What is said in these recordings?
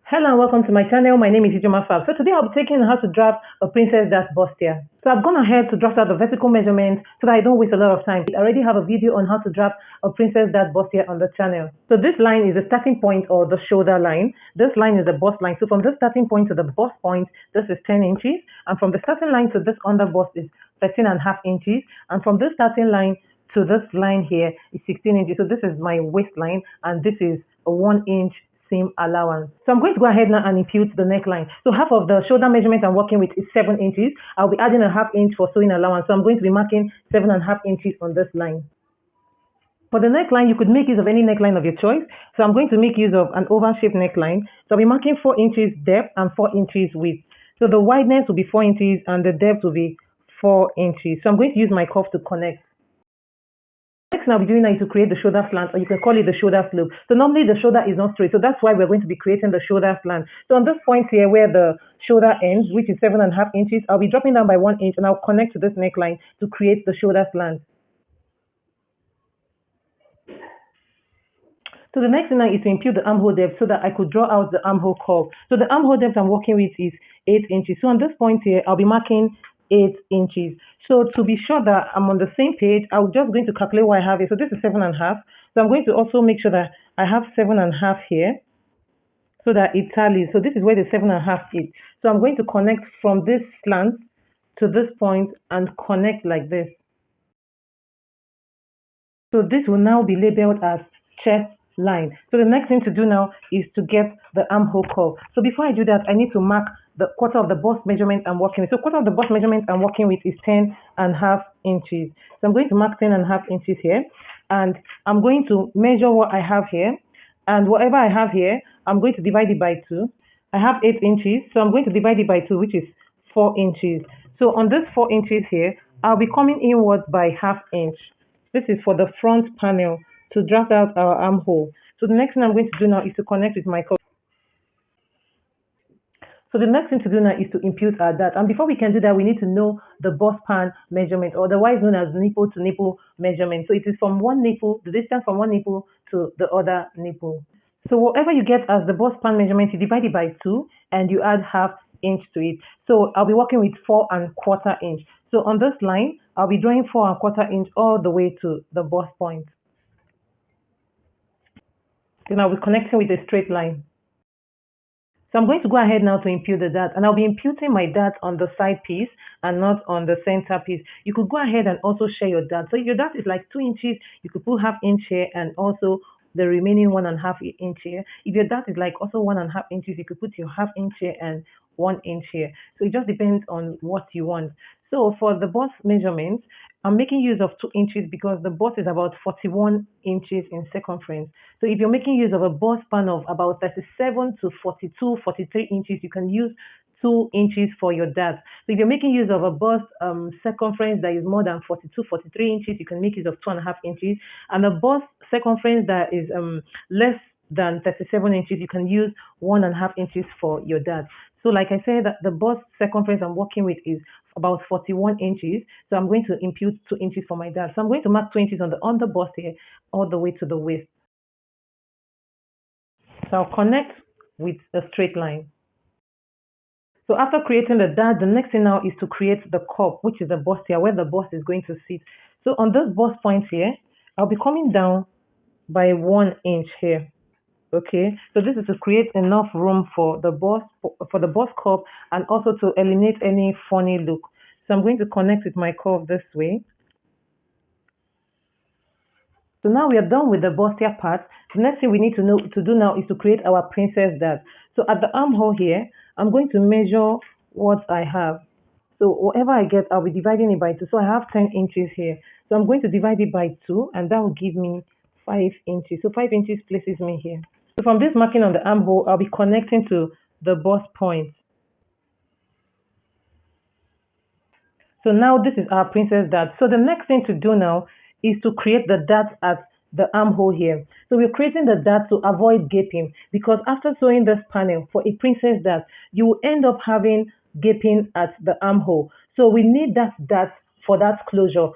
Hello and welcome to my channel. My name is Ijoma Fab. So today I'll be taking how to draft a princess that's bustier. So I've gone ahead to draft out the vertical measurement so that I don't waste a lot of time. I already have a video on how to draft a princess that's bustier on the channel. So this line is the starting point or the shoulder line. This line is the bust line. So from this starting point to the bust point, this is 10 inches. And from the starting line to this under bust is 13.5 inches. And from this starting line to this line here is 16 inches. So this is my waistline and this is a 1 inch seam allowance. So I'm going to go ahead now and impute the neckline. So half of the shoulder measurement I'm working with is 7 inches. I'll be adding a half inch for sewing allowance. So I'm going to be marking 7.5 inches on this line. For the neckline, you could make use of any neckline of your choice. So I'm going to make use of an oval shaped neckline. So I'll be marking 4 inches depth and 4 inches width. So the wideness will be 4 inches and the depth will be 4 inches. So I'm going to use my cuff to connect. Next thing I'll be doing now is to create the shoulder slant, or you can call it the shoulder slope. So normally the shoulder is not straight, so that's why we're going to be creating the shoulder slant. So on this point here where the shoulder ends, which is 7.5 inches, I'll be dropping down by 1 inch and I'll connect to this neckline to create the shoulder slant. So the next thing now is to impute the armhole depth so that I could draw out the armhole curve. So the armhole depth I'm working with is 8 inches. So on this point here, I'll be marking 8 inches. So to be sure that I'm on the same page, I'm just going to calculate what I have here. So this is 7.5. So I'm going to also make sure that I have 7.5 here so that it tallies. So this is where the 7.5 is. So I'm going to connect from this slant to this point and connect like this. So this will now be labeled as chest line. So the next thing to do now is to get the armhole curve. So before I do that, I need to mark the quarter of the bust measurement I'm working with. So quarter of the bust measurement I'm working with is 10.5 inches. So I'm going to mark 10.5 inches here, and I'm going to measure what I have here, and whatever I have here, I'm going to divide it by 2. I have 8 inches, so I'm going to divide it by 2, which is 4 inches. So on this 4 inches here, I'll be coming inwards by ½ inch. This is for the front panel to draft out our armhole. So the next thing I'm going to do now is to connect with my cuff. So the next thing to do now is to impute our dart. And before we can do that, we need to know the bust pan measurement, or otherwise known as nipple to nipple measurement. So it is from one nipple, the distance from one nipple to the other nipple. So whatever you get as the bust pan measurement, you divide it by 2 and you add ½ inch to it. So I'll be working with 4¼ inch. So on this line, I'll be drawing 4¼ inch all the way to the bust point. Then I'll be connecting with a straight line. So I'm going to go ahead now to impute the dart, and I'll be imputing my dart on the side piece and not on the center piece. You could go ahead and also share your dart. So if your dart is like 2 inches, you could put ½ inch here and also the remaining 1.5 inch here. If your dart is like also 1.5 inches, you could put your ½ inch here and 1 inch here. So it just depends on what you want. So for the bust measurements, I'm making use of 2 inches because the bust is about 41 inches in circumference. So if you're making use of a bust span of about 37 to 42, 43 inches, you can use 2 inches for your dart. So if you're making use of a bust circumference that is more than 42, 43 inches, you can make use of 2.5 inches. And a bust circumference that is less than 37 inches, you can use 1.5 inches for your dart. So like I said, the bust circumference I'm working with is about 41 inches. So I'm going to impute 2 inches for my dart. So I'm going to mark 2 inches on the under bust here all the way to the waist. So I'll connect with a straight line. So after creating the dart, the next thing now is to create the cup, which is the bust here, where the bust is going to sit. So on this bust point here, I'll be coming down by 1 inch here. Okay, so this is to create enough room for the bust cup and also to eliminate any funny look. So I'm going to connect with my curve this way. So now we are done with the bustier part. The next thing we need to do now is to create our princess dart. So at the armhole here, I'm going to measure what I have. So whatever I get, I'll be dividing it by 2. So I have 10 inches here. So I'm going to divide it by 2, and that will give me 5 inches. So 5 inches places me here. So from this marking on the armhole, I'll be connecting to the bust point. So now this is our princess dart. So the next thing to do now is to create the dart at the armhole here. So we're creating the dart to avoid gaping, because after sewing this panel for a princess dart, you will end up having gaping at the armhole. So we need that dart for that closure,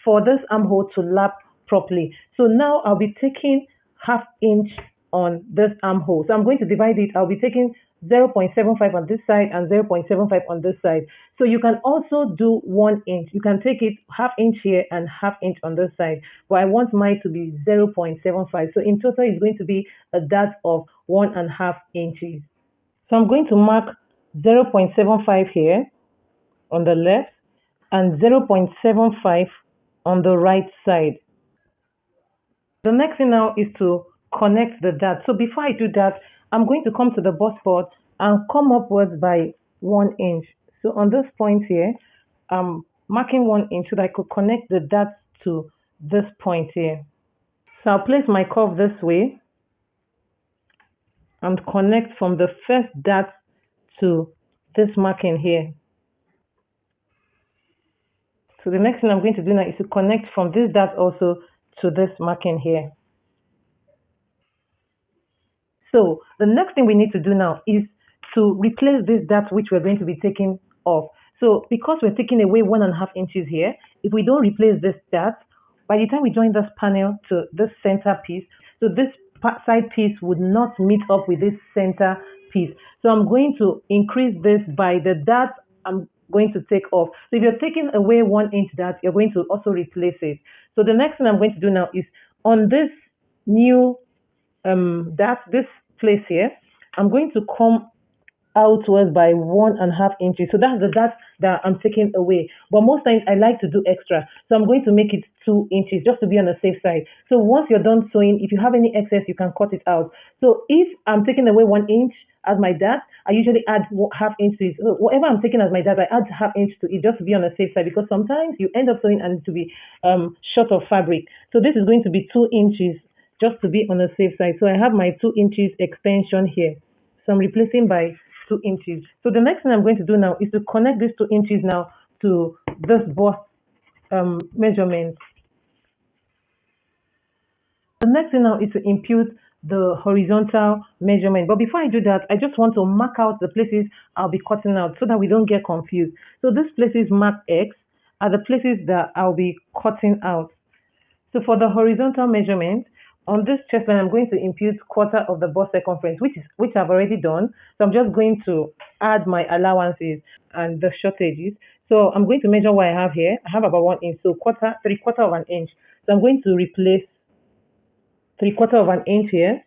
for this armhole to lap properly. So now I'll be taking ½ inch on this armhole. So I'm going to divide it. I'll be taking 0.75 on this side and 0.75 on this side. So you can also do 1 inch. You can take it half inch here and half inch on this side. But I want mine to be 0.75. So in total, it's going to be a dart of 1.5 inches. So I'm going to mark 0.75 here on the left and 0.75 on the right side. The next thing now is to connect the dart. So before I do that, I'm going to come to the bust part and come upwards by 1 inch. So on this point here, I'm marking 1 inch so that I could connect the dart to this point here. So I'll place my curve this way and connect from the first dart to this marking here. So the next thing I'm going to do now is to connect from this dart also to this marking here. So the next thing we need to do now is to replace this dart which we're going to be taking off. So because we're taking away 1.5 inches here, if we don't replace this dart, by the time we join this panel to this center piece, so this side piece would not meet up with this center piece. So I'm going to increase this by the dart I'm going to take off. So if you're taking away 1 inch dart, you're going to also replace it. So the next thing I'm going to do now is on this new this place here, I'm going to come outwards by 1.5 inches. So that's the dart that I'm taking away. But most times I like to do extra. So I'm going to make it 2 inches just to be on the safe side. So once you're done sewing, if you have any excess, you can cut it out. So if I'm taking away 1 inch as my dart, I usually add half inch to it. So whatever I'm taking as my dart, I add half inch to it just to be on the safe side, because sometimes you end up sewing and to be short of fabric. So this is going to be 2 inches just to be on the safe side. So I have my 2 inches extension here. So I'm replacing by 2 inches. So the next thing I'm going to do now is to connect these 2 inches now to this bust measurement. The next thing now is to impute the horizontal measurement. But before I do that, I just want to mark out the places I'll be cutting out so that we don't get confused. So these places marked X are the places that I'll be cutting out. So for the horizontal measurement, on this chest line, I'm going to impute quarter of the bust circumference, which I've already done. So I'm just going to add my allowances and the shortages. So I'm going to measure what I have here. I have about 1 inch, so 3/4 of an inch. So I'm going to replace 3/4 of an inch here.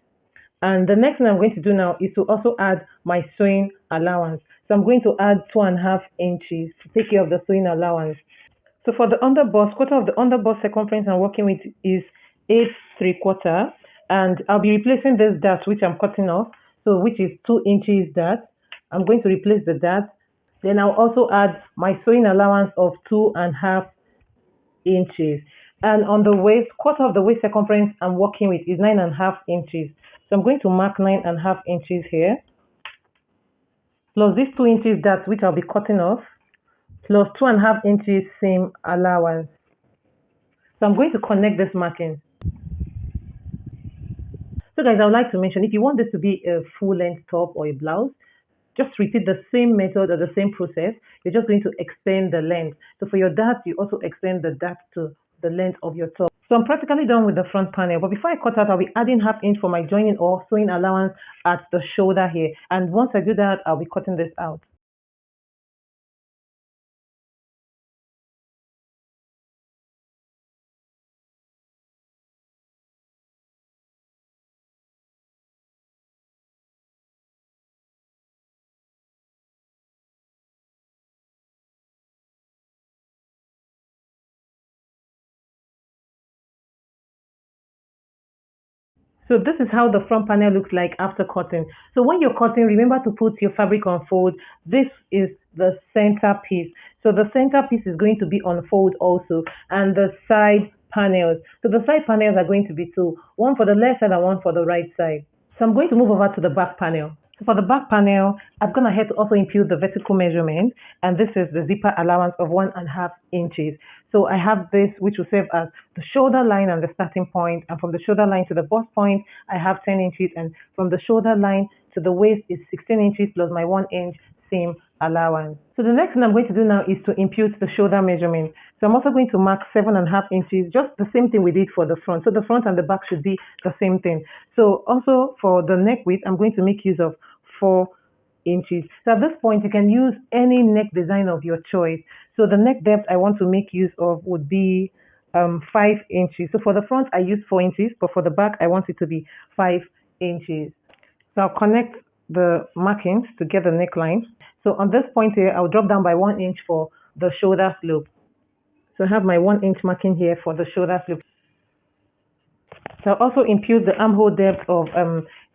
And the next thing I'm going to do now is to also add my sewing allowance. So I'm going to add 2.5 inches to take care of the sewing allowance. So for the underbust, quarter of the underbust circumference I'm working with is 8¾ and I'll be replacing this dart which I'm cutting off, so which is 2 inches dart. I'm going to replace the dart. Then I'll also add my sewing allowance of 2.5 inches. And on the waist, quarter of the waist circumference I'm working with is 9.5 inches. So I'm going to mark 9.5 inches here, plus these 2 inches dart which I'll be cutting off, plus 2.5 inches seam allowance. So I'm going to connect this marking. So guys, I would like to mention, if you want this to be a full length top or a blouse, just repeat the same method or the same process. You're just going to extend the length. So for your dart, you also extend the dart to the length of your top. So I'm practically done with the front panel, but before I cut out, I'll be adding half inch for my joining or sewing allowance at the shoulder here. And once I do that, I'll be cutting this out. So this is how the front panel looks like after cutting. So when you're cutting, remember to put your fabric on fold. This is the center piece. So the center piece is going to be on fold also, and the side panels. So the side panels are going to be two, one for the left side and one for the right side. So I'm going to move over to the back panel. So for the back panel, I've gone ahead to also impute the vertical measurement, and this is the zipper allowance of 1.5 inches. So I have this, which will serve as the shoulder line and the starting point, and from the shoulder line to the bust point, I have 10 inches, and from the shoulder line to the waist is 16 inches plus my 1 inch seam allowance. So the next thing I'm going to do now is to impute the shoulder measurement. So I'm also going to mark 7.5 inches, just the same thing we did for the front. So the front and the back should be the same thing. So also for the neck width, I'm going to make use of 4 inches. So at this point, you can use any neck design of your choice. So the neck depth I want to make use of would be 5 inches. So for the front, I use 4 inches, but for the back, I want it to be 5 inches. So I'll connect the markings to get the neckline. So on this point here, I'll drop down by 1 inch for the shoulder slope. So I have my 1 inch marking here for the shoulder slope. So I'll also impute the armhole depth of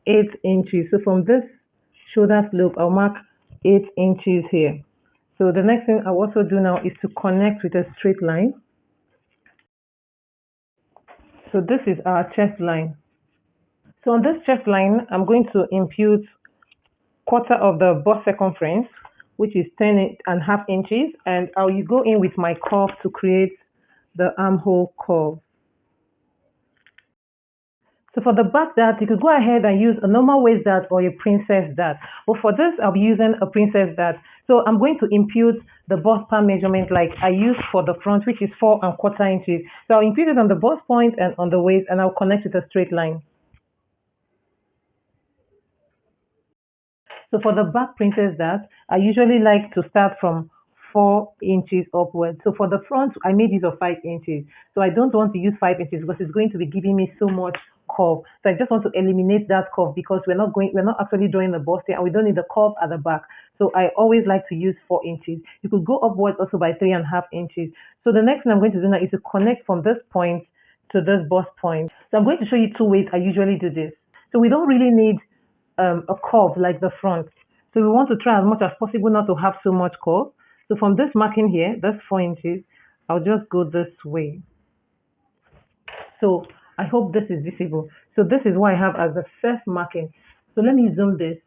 8 inches. So from this shoulder slope, I'll mark 8 inches here. So the next thing I'll also do now is to connect with a straight line. So this is our chest line. So on this chest line, I'm going to impute quarter of the bust circumference, which is 10.5 inches, and I'll go in with my curve to create the armhole curve. So for the back dart, you could go ahead and use a normal waist dart or a princess dart. But for this, I'll be using a princess dart. So I'm going to impute the bust pan measurement like I used for the front, which is 4.25 inches. So I'll impute it on the bust point and on the waist, and I'll connect with a straight line. So for the back princess dart, I usually like to start from 4 inches upwards. So for the front, I made use of 5 inches. So I don't want to use 5 inches because it's going to be giving me so much curve. So I just want to eliminate that curve because we're not actually drawing the bust here, and we don't need the curve at the back. So I always like to use 4 inches. You could go upwards also by 3.5 inches. So the next thing I'm going to do now is to connect from this point to this bust point. So I'm going to show you two ways I usually do this. So we don't really need a curve like the front. So we want to try as much as possible not to have so much curve. So from this marking here, that's 4 inches, I'll just go this way. So I hope this is visible. So this is what I have as the first marking. So let me zoom this.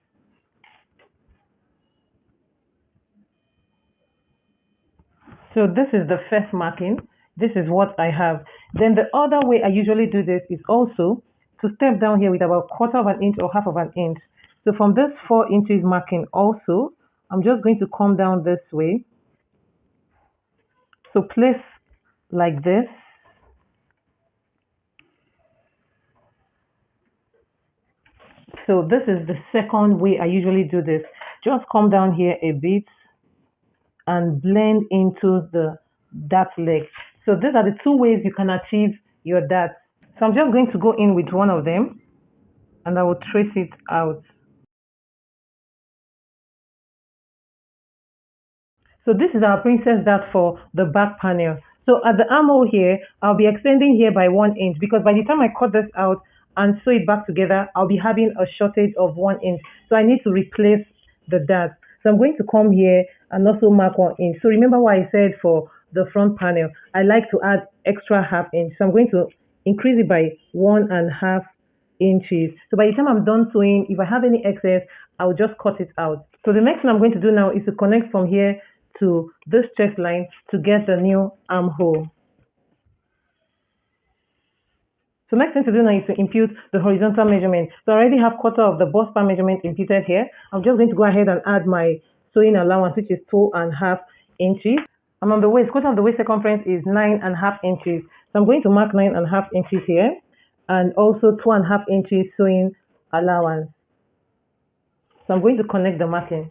So this is the first marking. This is what I have. Then the other way I usually do this is also to step down here with about 1/4 inch or 1/2 inch. So from this 4 inches marking also, I'm just going to come down this way. So place like this. So this is the second way I usually do this. Just come down here a bit and blend into the dart leg. So these are the two ways you can achieve your dart. So I'm just going to go in with one of them and I will trace it out. So this is our princess dart for the back panel. So at the armhole here, I'll be extending here by 1 inch because by the time I cut this out and sew it back together, I'll be having a shortage of 1 inch. So I need to replace the dart. So I'm going to come here and also mark 1 inch. So remember what I said for the front panel, I like to add extra 1/2 inch. So I'm going to increase it by 1.5 inches. So by the time I'm done sewing, if I have any excess, I'll just cut it out. So the next thing I'm going to do now is to connect from here to this chest line to get the new armhole. So next thing to do now is to impute the horizontal measurement. So I already have quarter of the bust pan measurement imputed here. I'm just going to go ahead and add my sewing allowance, which is 2.5 inches. And on the waist, quarter of the waist circumference is 9.5 inches. So I'm going to mark 9.5 inches here and also 2.5 inches sewing allowance. So I'm going to connect the marking.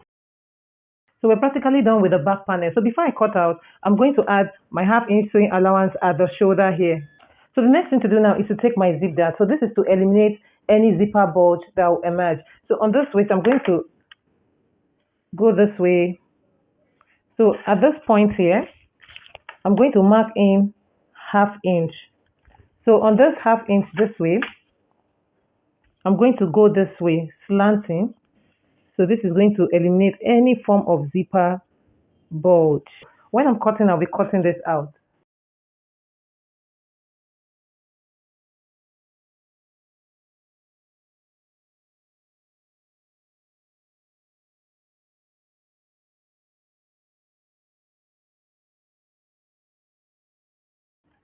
So we're practically done with the back panel. So before I cut out, I'm going to add my 1/2 inch sewing allowance at the shoulder here. So the next thing to do now is to take my zip dart. So this is to eliminate any zipper bulge that will emerge. So on this waist, I'm going to go this way. So at this point here, I'm going to mark in 1/2 inch. So on this 1/2 inch this way, I'm going to go this way, slanting. So this is going to eliminate any form of zipper bulge. When I'm cutting, I'll be cutting this out.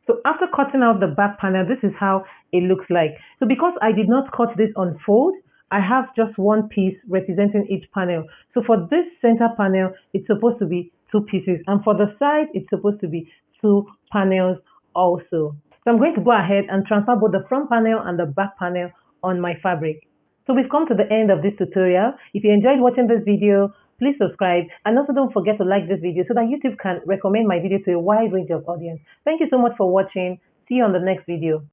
So after cutting out the back panel, this is how it looks like. So because I did not cut this on fold, I have just one piece representing each panel. So for this center panel, it's supposed to be two pieces. And for the side, it's supposed to be two panels also. So I'm going to go ahead and transfer both the front panel and the back panel on my fabric. So we've come to the end of this tutorial. If you enjoyed watching this video, please subscribe and also don't forget to like this video so that YouTube can recommend my video to a wide range of audience. Thank you so much for watching. See you on the next video.